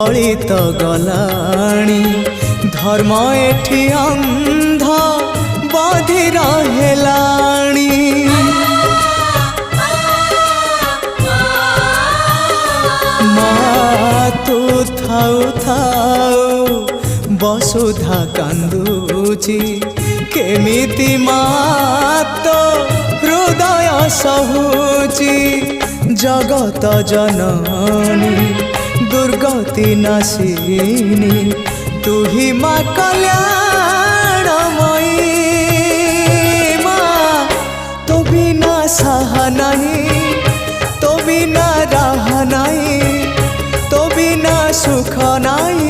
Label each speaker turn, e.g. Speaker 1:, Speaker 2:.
Speaker 1: गलित गलाणी धर्म एठी अंध बधिर हेलाणी। माँ तू थाउ थाउ वसुधा कांदुची केमिति माँ तो हृदय सहुची। जगत जननी दुर्गति नाशिनी तू ही माँ कल्याणमयी। माँ तो बिना सहा नहीं, तो बिना राह नहीं, तो बिना सुख नहीं।